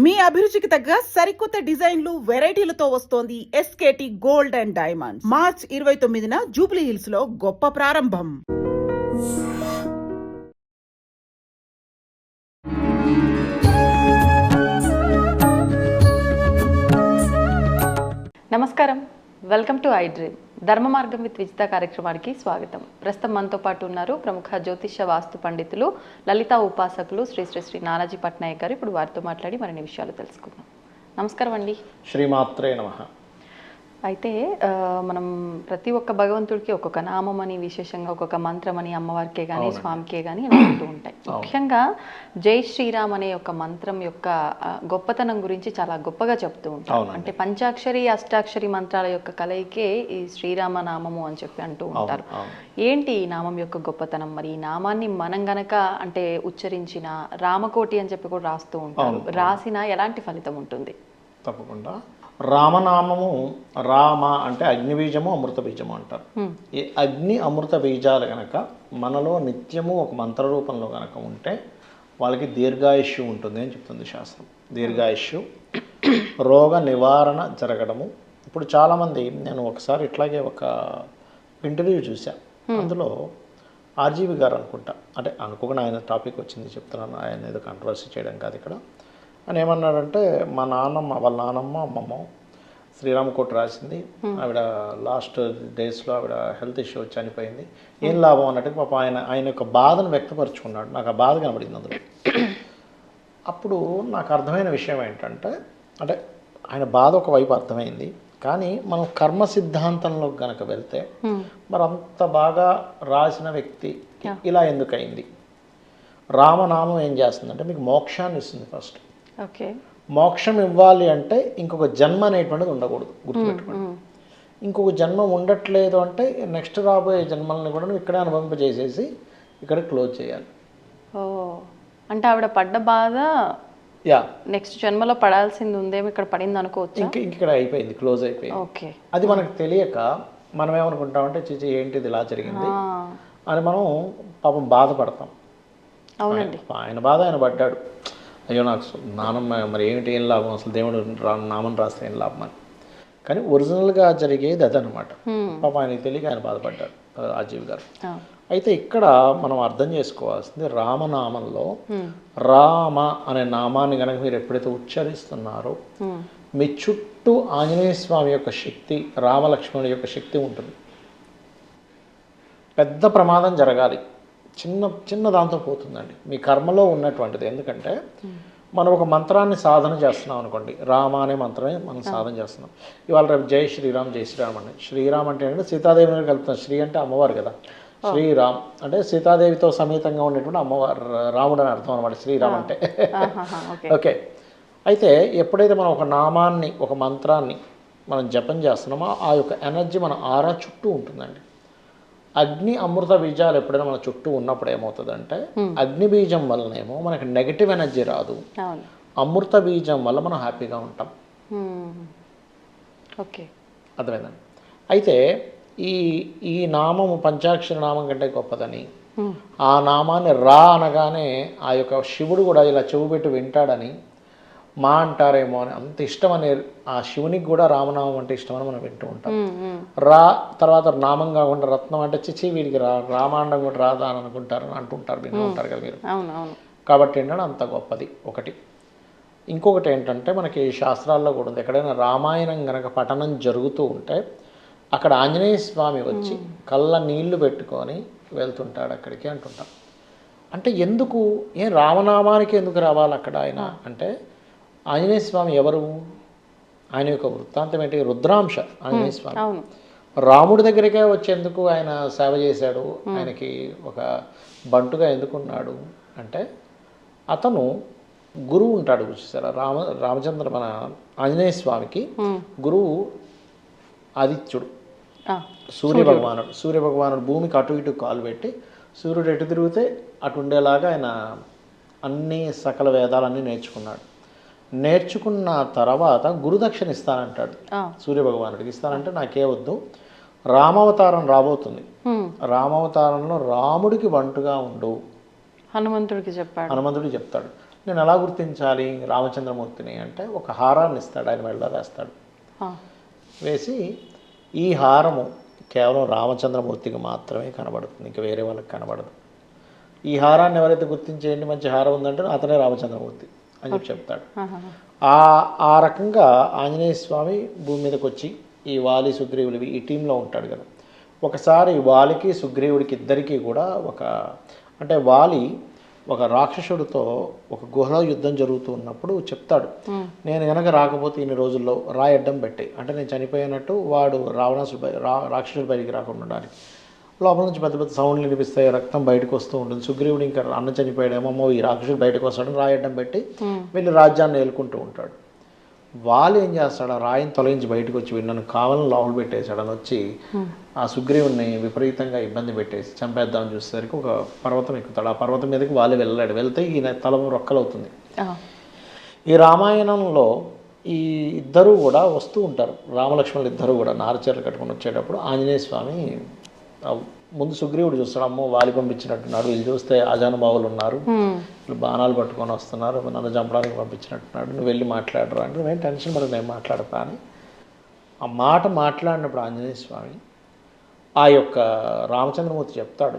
మీ అభిరుచికి తగ్గ సరికొత్త డిజైన్లు వెరైటీలతో వస్తోంది SKT gold and diamonds. March 29న జూబ్లీ హిల్స్ లో గొప్ప ప్రారంభం. నమస్కారం, వెల్కమ్ టు ఐ డ్రీమ్. ధర్మ మార్గం విత్ విజిత కార్యక్రమానికి స్వాగతం. ప్రస్తుతం మనతో పాటు ఉన్నారు ప్రముఖ జ్యోతిష్య వాస్తు పండితులు, లలితా ఉపాసకులు శ్రీ శ్రీ శ్రీ నానాజీ పట్నాయక్ గారు. ఇప్పుడు వారితో మాట్లాడి మరిన్ని విషయాలు తెలుసుకుందాం. నమస్కారం అండి. శ్రీమాత్రే నమః. అయితే మనం ప్రతి ఒక్క భగవంతుడికి ఒక్కొక్క నామం అని, విశేషంగా ఒక్కొక్క మంత్రం అని అమ్మవారికే కానీ స్వామికే కానీ అనుకుంటూ ఉంటాయి. ముఖ్యంగా జై శ్రీరామ్ అనే ఒక మంత్రం యొక్క గొప్పతనం గురించి చాలా గొప్పగా చెప్తూ ఉంటారు. అంటే పంచాక్షరి అష్టాక్షరి మంత్రాల యొక్క కలయికే ఈ శ్రీరామ నామము అని చెప్పి అంటూ ఉంటారు. ఏంటి ఈ నామం యొక్క గొప్పతనం? మరి ఈ నామాన్ని మనం గనక అంటే ఉచ్చరించిన రామకోటి అని చెప్పి కూడా రాస్తూ ఉంటారు. రాసిన ఎలాంటి ఫలితం ఉంటుంది? తప్పకుండా. రామనామము, రామ అంటే అగ్ని బీజము, అమృత బీజము అంటారు. ఈ అగ్ని అమృత బీజాలు గనక మనలో నిత్యము ఒక మంత్ర రూపంలో గనక ఉంటే వాళ్ళకి దీర్ఘాయుష్యు ఉంటుంది అని చెప్తుంది శాస్త్రం. దీర్ఘాయుష్యు, రోగ నివారణ జరగడము. ఇప్పుడు చాలామంది, నేను ఒకసారి ఇట్లాగే ఒక ఇంటర్వ్యూ చూసా, అందులో ఆర్జీవి గారు అనుకుంటా, అంటే అనుకోకుండా ఆయన టాపిక్ వచ్చింది చెప్తున్నాను, ఆయన ఏదో కాంట్రవర్సీ చేయడం కాదు ఇక్కడ. అని ఏమన్నాడంటే, మా నాన్నమ్మ, వాళ్ళ నాన్నమ్మ అమ్మమ్మ శ్రీరామకోట రాసింది, ఆవిడ లాస్ట్ డేస్లో ఆవిడ హెల్త్ ఇష్యూ వచ్చి చనిపోయింది, ఏం లాభం అన్నట్టు పాప ఆయన యొక్క బాధను వ్యక్తపరుచుకున్నాడు. నాకు ఆ బాధ కనబడింది అందులో. అప్పుడు నాకు అర్థమైన విషయం ఏంటంటే, అంటే ఆయన బాధ ఒకవైపు అర్థమైంది, కానీ మనం కర్మ సిద్ధాంతంలో కనుక వెళ్తే మరి అంత బాగా రాసిన వ్యక్తి ఇలా ఎందుకయింది? రామనామం ఏం చేస్తుందంటే మీకు మోక్షాన్ని ఇస్తుంది. ఫస్ట్ ఓకే, మోక్షం ఇవ్వాలి అంటే ఇంకొక జన్మ అనేటువంటిది ఉండకూడదు, గుర్తుపెట్టుకోండి. ఇంకొక జన్మ ఉండట్లేదు అంటే నెక్స్ట్ రాబోయే జన్మల్ని కూడా నువ్వు ఇక్కడే అనుభవింపజేసేసి ఇక్కడ క్లోజ్ చేయాలి. ఓ, అంటే ఆవిడ పడ్డ బాధ నెక్స్ట్ జన్మలో పడాల్సింది ఉందేమో, ఇక్కడ పడింది అనుకోవచ్చు. ఇక్కడ అయిపోయింది, క్లోజ్ అయిపోయింది. ఓకే, అది మనకు తెలియక మనం ఏమనుకుంటామంటే చిచి ఏంటిది ఇలా జరిగింది అని మనం పాపం బాధపడతాం. అవునండి, ఆయన బాధ ఆయన పడ్డాడు. అయ్యో నాకు నానమ్మ మరి ఏమిటి, ఏం లాభం, అసలు దేవుడు నామం రాస్తే ఏం లాభం అని. కానీ ఒరిజినల్గా జరిగేది అదనమాట. పాపం ఆయనకి తెలియక ఆయన బాధపడ్డాడు ఆజీవి గారు. అయితే ఇక్కడ మనం అర్థం చేసుకోవాల్సింది, రామనామంలో రామ అనే నామాన్ని కనుక మీరు ఎప్పుడైతే ఉచ్చరిస్తున్నారో మీ చుట్టూ ఆంజనేయ స్వామి యొక్క శక్తి, రామలక్ష్మణుడి యొక్క శక్తి ఉంటుంది. పెద్ద ప్రమాదం జరగాలి, చిన్న దాంతో పోతుందండి మీ కర్మలో ఉన్నటువంటిది. ఎందుకంటే మనం ఒక మంత్రాన్ని సాధన చేస్తున్నాం అనుకోండి, రామ అనే మంత్రమే మనం సాధన చేస్తున్నాం. ఇవాళ రేపు జై శ్రీరామ్, జై శ్రీరామ్ అండి. శ్రీరామ్ అంటే ఏంటంటే సీతాదేవిని కలుపుతున్నాం. శ్రీ అంటే అమ్మవారు కదా, శ్రీరామ్ అంటే సీతాదేవితో సమేతంగా ఉండేటువంటి అమ్మవారు, రాముడు అని అర్థం అనమాట శ్రీరామ్ అంటే. ఓకే, అయితే ఎప్పుడైతే మనం ఒక నామాన్ని, ఒక మంత్రాన్ని మనం జపం చేస్తున్నామో ఆ యొక్క ఎనర్జీ మన ఆరా చుట్టూ ఉంటుందండి. అగ్ని అమృత బీజాలు ఎప్పుడైనా మన చుట్టూ ఉన్నప్పుడు ఏమవుతుందంటే, అగ్ని బీజం వల్లనేమో మనకి నెగటివ్ ఎనర్జీ రాదు, అమృత బీజం వల్ల మనం హ్యాపీగా ఉంటాం. ఓకే, అర్థమైందండి. అయితే ఈ నామము పంచాక్షరి నామం కంటే గొప్పదని, ఆ నామాన్ని రా అనగానే ఆ యొక్క శివుడు కూడా ఇలా చెవు పెట్టి వింటాడని, మా అంటారేమో అని అంత ఇష్టం అనే ఆ శివునికి కూడా రామనామం అంటే ఇష్టమని మనం వింటూ ఉంటాం. రా తర్వాత నామం కాకుండా రత్నం అంటే చిచి వీడికి రామాండం కూడా రాదా అని అనుకుంటారు, అంటుంటారు, వింటూ ఉంటారు కదా మీరు. కాబట్టి ఏంటంటే అంత గొప్పది ఒకటి. ఇంకొకటి ఏంటంటే మనకి శాస్త్రాల్లో కూడా ఉంది, ఎక్కడైనా రామాయణం కనుక పఠనం జరుగుతూ ఉంటే అక్కడ ఆంజనేయ స్వామి వచ్చి కళ్ళ నీళ్లు పెట్టుకొని వెళ్తుంటాడు అక్కడికి అంటుంటాం. అంటే ఎందుకు, ఏం రామనామానికి ఎందుకు రావాలి అక్కడ ఆయన అంటే, ఆంజనేయ స్వామి ఎవరు, ఆయన యొక్క వృత్తాంతం ఏంటి? రుద్రాంశ ఆంజనేయ స్వామి. రాముడి దగ్గరికే వచ్చేందుకు ఆయన సేవ చేశాడు, ఆయనకి ఒక బంటుగా ఎందుకున్నాడు అంటే, అతను గురువు ఉంటాడు చూసారా, రామచంద్ర మన ఆంజనేయ స్వామికి గురువు ఆదిత్యుడు, సూర్యభగవానుడు భూమికి అటు ఇటు కాలు పెట్టి సూర్యుడు ఎటు తిరిగితే అటు ఉండేలాగా ఆయన అన్ని సకల వేదాలన్నీ నేర్చుకున్నాడు. నేర్చుకున్న తర్వాత గురుదక్షిణ ఇస్తానంటాడు సూర్యభగవానుడికి. ఇస్తానంటే నాకే వద్దు, రామావతారం రాబోతుంది, రామావతారంలో రాముడికి వంటుగా ఉండు హనుమంతుడికి చెప్తాడు. నేను ఎలా గుర్తించాలి రామచంద్రమూర్తిని అంటే ఒక హారాన్ని ఇస్తాడు, ఆయన మెడలో వేస్తాడు. వేసి ఈ హారము కేవలం రామచంద్రమూర్తికి మాత్రమే కనబడుతుంది, ఇంకా వేరే వాళ్ళకి కనబడదు. ఈ హారాన్ని ఎవరైతే గుర్తించేయండి మంచి హారం ఉందంటే అతనే రామచంద్రమూర్తి అని చెప్పి చెప్తాడు. ఆ రకంగా ఆంజనేయ స్వామి భూమి మీదకి వచ్చి ఈ వాలి సుగ్రీవులు ఈ టీంలో ఉంటాడు కదా. ఒకసారి వాలికి సుగ్రీవుడికి ఇద్దరికీ కూడా అంటే వాలి ఒక రాక్షసుడితో ఒక గుహలో యుద్ధం జరుగుతూ ఉన్నప్పుడు చెప్తాడు, నేను కనుక రాకపోతే ఇన్ని రోజుల్లో రాయి అడ్డం పెట్టి, అంటే నేను చనిపోయినట్టు వాడు రాక్షసుడు బయటికి రాకుండా ఉండడానికి. లోపల నుంచి పెద్ద పెద్ద సౌండ్లు వినిపిస్తాయి, రక్తం బయటకు వస్తూ ఉంటుంది. సుగ్రీవుడు ఇంకా అన్న చనిపోయాడేమో, ఈ రాక్షసుడు బయటకు వస్తాడని రాయి అడ్డం పెట్టి వెళ్ళి రాజ్యాన్ని ఏలుకుంటూ ఉంటాడు. వాళ్ళు ఏం చేస్తాడు, ఆ రాయిని తొలగించి బయటకు వచ్చి నన్ను కావాలని లోపల పెట్టేశాడని వచ్చి ఆ సుగ్రీవుడిని విపరీతంగా ఇబ్బంది పెట్టేసి చంపేద్దామని చూసేసరికి ఒక పర్వతం ఎక్కుతాడు. ఆ పర్వతం మీదకి వాళ్ళు వెళ్ళాడు. వెళ్తే ఈయన తల రొక్కలవుతుంది. ఈ రామాయణంలో ఈ ఇద్దరు కూడా వస్తూ ఉంటారు, రామలక్ష్మణులు ఇద్దరు కూడా నారచీరలు కట్టుకుని వచ్చేటప్పుడు ఆంజనేయ స్వామి ముందు సుగ్రీవుడు చూస్తాడు, అమ్మో వాలి పంపించినట్టున్నాడు, వీళ్ళు చూస్తే అజానుభావులు ఉన్నారు, వీళ్ళు బాణాలు పట్టుకొని వస్తున్నారు, నన్ను చంపడానికి పంపించినట్టున్నాడు, నువ్వు వెళ్ళి మాట్లాడరు అంటే నువ్వేం టెన్షన్ పడదు, నేను మాట్లాడతా అని ఆ మాట మాట్లాడినప్పుడు ఆంజనేయ స్వామి ఆ యొక్క రామచంద్రమూర్తి చెప్తాడు,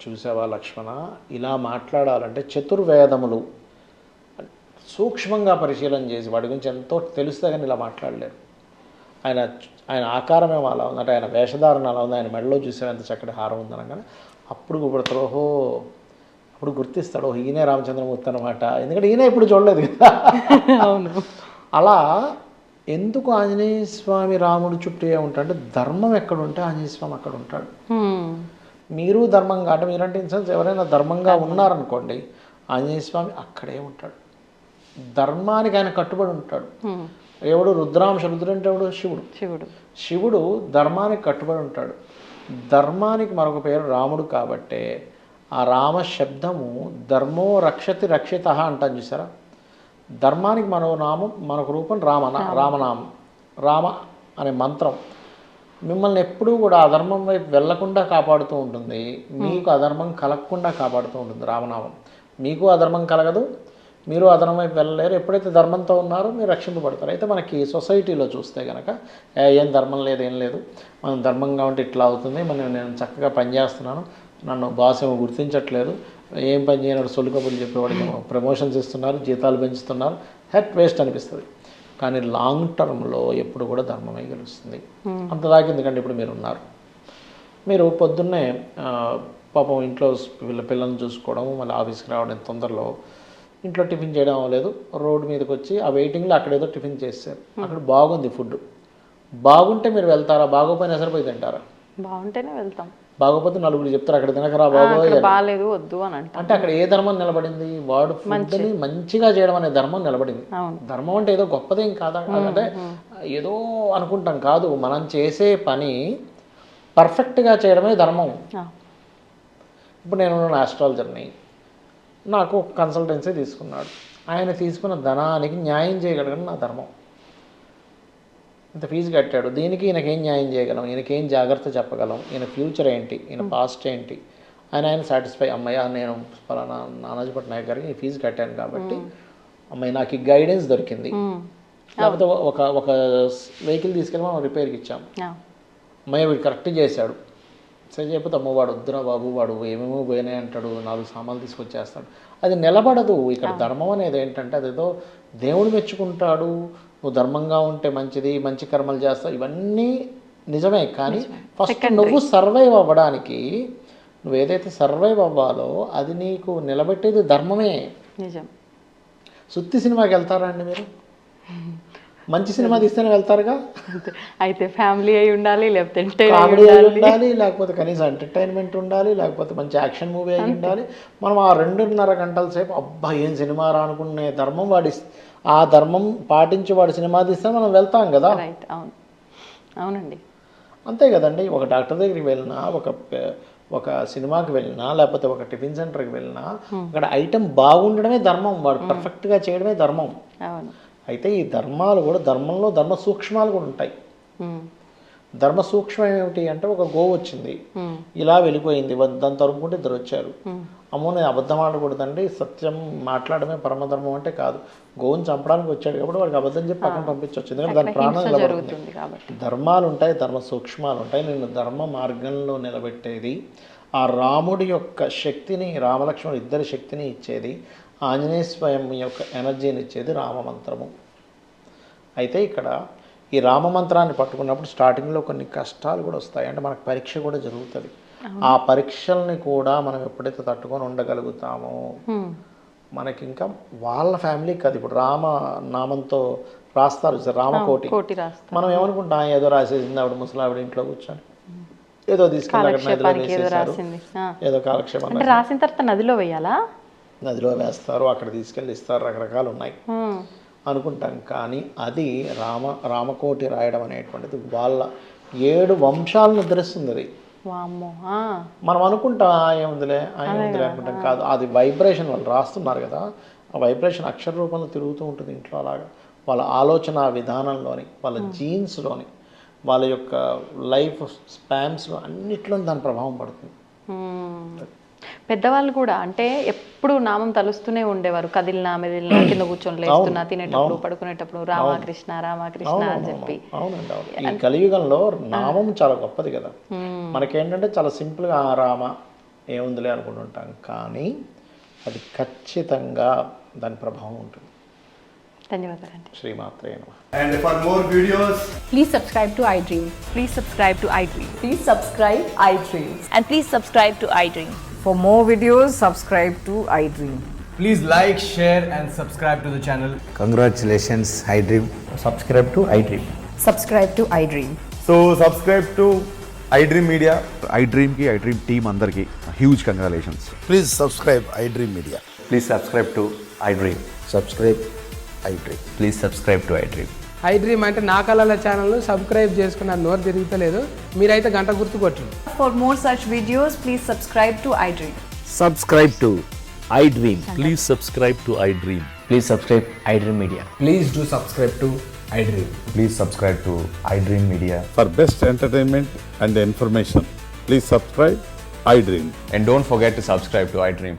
చూసావా లక్ష్మణ, ఇలా మాట్లాడాలంటే చతుర్వేదములు సూక్ష్మంగా పరిశీలన చేసి వాడి గురించి ఎంతో తెలుస్తే కానీ ఇలా మాట్లాడలేరు. ఆయన ఆకారమేమో అలా ఉంది, అంటే ఆయన వేషధారణ అలా ఉంది, ఆయన మెడలో చూసావు ఎంత చక్కటి హారం ఉందనగానే అప్పుడు గుర్తుపడతాడు, ఓహో అప్పుడు గుర్తిస్తాడు, ఓహో ఈయనే రామచంద్రమూర్తి అనమాట. ఎందుకంటే ఈయన ఇప్పుడు చూడలేదు కదా. అవును. అలా ఎందుకు ఆంజనేయ స్వామి రాముడు చుట్టూ ఉంటాడంటే ధర్మం ఎక్కడ ఉంటే ఆంజనేయ స్వామి అక్కడ ఉంటాడు. మీరు ధర్మంగా అంటే మీరంటే ఇన్సెన్స్ ఎవరైనా ధర్మంగా ఉన్నారనుకోండి, ఆంజనేయ స్వామి అక్కడే ఉంటాడు. ధర్మానికి ఆయన కట్టుబడి ఉంటాడు. ఎవడు రుద్రాంశ, రుద్రుడు అంటే ఎవడు శివుడు ధర్మానికి కట్టుబడి ఉంటాడు. ధర్మానికి మరొక పేరు రాముడు కాబట్టే ఆ రామ శబ్దము ధర్మో రక్షతి రక్షిత అంటాను చూసారా. ధర్మానికి మనో నామం, మనకు రూపం రామనామం. రామ అనే మంత్రం మిమ్మల్ని ఎప్పుడూ కూడా అధర్మం వైపు వెళ్లకుండా కాపాడుతూ ఉంటుంది, మీకు అధర్మం కలగకుండా కాపాడుతూ ఉంటుంది రామనామం. మీకు అధర్మం కలగదు, మీరు అధర్మం వైపు వెళ్ళలేరు. ఎప్పుడైతే ధర్మంతో ఉన్నారో మీరు రక్షింపబడతారు. అయితే మనకి సొసైటీలో చూస్తే కనుక ఏం ధర్మం లేదు, ఏం లేదు, మనం ధర్మంగా ఉంటే ఇట్లా అవుతుంది, నేను చక్కగా పనిచేస్తున్నాను, నన్ను బాస్ ఏమో గుర్తించట్లేదు, ఏం పని చేయనప్పుడు సొల్లు కబుర్లు చెప్పేవాడికి ప్రమోషన్స్ ఇస్తున్నారు, జీతాలు పెంచుతున్నారు, హెట్ వేస్ట్ అనిపిస్తుంది. కానీ లాంగ్ టర్మ్లో ఎప్పుడు కూడా ధర్మమే గెలుస్తుంది. అంతదాకా ఎందుకంటే ఇప్పుడు మీరు ఉన్నారు, మీరు పొద్దున్నే పాపం ఇంట్లో పిల్లల్ని చూసుకోవడం, మళ్ళీ ఆఫీస్కి రావడం తొందరలో ఇంట్లో టిఫిన్ చేయడం అవ్వలేదు, రోడ్డు మీదకి వచ్చి ఆ వెయిటింగ్లో అక్కడ ఏదో టిఫిన్ చేస్తారు, అక్కడ బాగుంది ఫుడ్, బాగుంటే మీరు వెళ్తారా, బాగోపోయినా ఎసరిపోయి తింటారా? బాగుంటేనే వెళ్తాం. బాగోపోతే నలుగురు చెప్తారు అక్కడ తినకరా బాగోలేదు వద్దు అని అంటే అక్కడ ఏ ధర్మం నిలబడింది? వాడు ఫుడ్ని మంచిగా చేయడం అనే ధర్మం నిలబడింది. ధర్మం అంటే ఏదో గొప్పదేం కాదా, అంటే ఏదో అనుకుంటాం కాదు, మనం చేసే పని పర్ఫెక్ట్గా చేయడమే ధర్మం. ఇప్పుడు నేను ఆస్ట్రాలజర్ని, నాకు ఒక కన్సల్టెన్సీ తీసుకున్నాడు, ఆయన తీసుకున్న ధనానికి న్యాయం చేయగలగడం నా ధర్మం. ఇంత ఫీజు కట్టాడు, దీనికి ఈయనకేం న్యాయం చేయగలం, ఈయనకేం జాగ్రత్త చెప్పగలం, ఈయన ఫ్యూచర్ ఏంటి, ఈయన పాస్ట్ ఏంటి, ఆయన సాటిస్ఫై, అమ్మయ్య నేను ఫలానా నానాజీ పట్నాయక్ గారికి ఈ ఫీజు కట్టాను కాబట్టి అమ్మాయి నాకు ఈ గైడెన్స్ దొరికింది. లేకపోతే ఒక వెహికల్ తీసుకెళ్ళి మనం రిపేర్కి ఇచ్చాం, అమ్మాయి వీడు కరెక్ట్ చేశాడు, సరే చెప్పితే అమ్మ వాడు వద్దురా బాబు, వాడు ఏమేమో పోయినాయి అంటాడు, 4 సామాన్లు తీసుకొచ్చేస్తాడు, అది నిలబడదు. ఇక్కడ ధర్మం అనేది ఏంటంటే అదేదో దేవుడు మెచ్చుకుంటాడు, నువ్వు ధర్మంగా ఉంటే మంచిది, మంచి కర్మలు చేస్తావు, ఇవన్నీ నిజమే. కానీ ఫస్ట్ నువ్వు సర్వైవ్ అవ్వడానికి, నువ్వు ఏదైతే సర్వైవ్ అవ్వాలో అది నీకు నిలబెట్టేది ధర్మమే. నిజం. సుత్తి సినిమాకి వెళ్తారా అండి మీరు? మంచి సినిమా తీస్తేనే వెళ్తారుగా. అయితే ఫ్యామిలీ అయి ఉండాలి, లేకపోతే కామెడీ అయి ఉండాలి, లేకపోతే కనీసం ఎంటర్టైన్మెంట్ ఉండాలి, లేకపోతే మంచి యాక్షన్ మూవీ అయి ఉండాలి. మనం ఆ 2.5 గంటల సేపు అబ్బా ఏం సినిమా రా అనుకునే ధర్మం వాడి, ఆ ధర్మం పాటించి వాడు సినిమా తీస్తే మనం వెళ్తాం కదా. అవునండి, అంతే కదండి. ఒక డాక్టర్ దగ్గరికి వెళ్ళినా, ఒక సినిమాకి వెళ్ళినా, లేకపోతే ఒక టిఫిన్ సెంటర్కి వెళ్ళినా, అక్కడ ఐటెం బాగుండడమే ధర్మం, వాడు పర్ఫెక్ట్గా చేయడమే ధర్మం. అయితే ఈ ధర్మాలు కూడా, ధర్మంలో ధర్మ సూక్ష్మాలు కూడా ఉంటాయి. ధర్మ సూక్ష్మం ఏమిటి అంటే ఒక గోవు వచ్చింది, ఇలా వెళ్ళిపోయింది, దాన్ని తరుముకుంటే ఇద్దరు వచ్చారు. అమ్మో నేను అబద్ధం ఆడకూడదండి, సత్యం మాట్లాడమే పరమధర్మం అంటే కాదు. గోవుని చంపడానికి వచ్చాడు కాబట్టి వాడికి అబద్ధం చెప్పి పక్కన పంపించవచ్చు, ఎందుకంటే దాని ప్రాణం నిలబడుతుంది. ధర్మాలు ఉంటాయి, ధర్మ సూక్ష్మాలు ఉంటాయి. నేను ధర్మ మార్గంలో నిలబెట్టేది ఆ రాముడి యొక్క శక్తిని, రామలక్ష్మణుడు ఇద్దరి శక్తిని ఇచ్చేది, ఆంజనేయ స్వయం యొక్క ఎనర్జీని ఇచ్చేది రామమంత్రము. అయితే ఇక్కడ ఈ రామమంత్రాన్ని పట్టుకున్నప్పుడు స్టార్టింగ్లో కొన్ని కష్టాలు కూడా వస్తాయి, అంటే మనకు పరీక్ష కూడా జరుగుతుంది. ఆ పరీక్షల్ని కూడా మనం ఎప్పుడైతే తట్టుకొని ఉండగలుగుతామో మనకి ఇంకా వాళ్ళ ఫ్యామిలీ కాదు. ఇప్పుడు రామ నామంతో రాస్తారు రామకోటి, మనం ఏమనుకుంటాం ఏదో రాసేసింది ఆవిడ ముసలావిడ ఇంట్లో కూర్చొని ఏదో తీసుకెళ్ళి ఏదో కాలక్షేపం రాసిన తర్వాత నదిలో వేయాలా, నదిలో వేస్తారు, అక్కడ తీసుకెళ్ళి ఇస్తారు, రకరకాలు ఉన్నాయి అనుకుంటాం. కానీ అది రామకోటి రాయడం అనేటువంటిది వాళ్ళ 7 వంశాలను ధరిస్తుంది. అది మనం అనుకుంటాం ఏముందిలే అనుకుంటాం, కాదు, అది వైబ్రేషన్ వాళ్ళు రాస్తున్నారు కదా, ఆ వైబ్రేషన్ అక్షర రూపంలో తిరుగుతూ ఉంటుంది ఇంట్లో. అలాగా వాళ్ళ ఆలోచన విధానంలోని, వాళ్ళ జీన్స్లోని, వాళ్ళ యొక్క లైఫ్ స్పాన్స్లో అన్నిట్లో దాని ప్రభావం పడుతుంది. పెద్దవాళ్ళు కూడా అంటే ఎప్పుడు నామం తలుస్తూనే ఉండేవారు, కదిలినా మెదిలినా, కింద కూర్చొని లేస్తున్నా, తినేటప్పుడు పడుకునేటప్పుడు రామకృష్ణ రామకృష్ణ అని చెప్పి. అవునండి, అవును. ఈ కలియుగంలో నామం చాలా గొప్పది కదా. మనకేంటంటే చాలా సింపుల్గా రామ ఏముందిలే అనుకుంటుంటాం, కానీ అది ఖచ్చితంగా దాని ప్రభావం ఉంటుంది. ధన్యవాదాలండి. శ్రీమాత్రే నమః. And for more videos, Please subscribe to iDream. Please subscribe to iDream. Please subscribe iDream. And please subscribe to iDream. For more videos, subscribe to iDream. please like, share and subscribe to the channel. Congratulations, iDream. Subscribe to iDream. Subscribe to iDream. So subscribe to iDream Media. iDream की iDream team अंदर की huge congratulations. Please subscribe iDream Media. Please subscribe to iDream. Subscribe iDream. Please subscribe to iDream. iDream అంటే నా కళల ఛానల్ను subscribe చేసుకున్న నోరు తిరుగుతలేదు, మీరైతే గంట గుర్తు కొట్టండి. For more such videos, please subscribe to iDream. Subscribe to iDream. Please subscribe to iDream. Please subscribe iDream Media. Please do subscribe to iDream. Please subscribe to iDream Media. For best entertainment and information, please subscribe iDream. And don't forget to subscribe to iDream.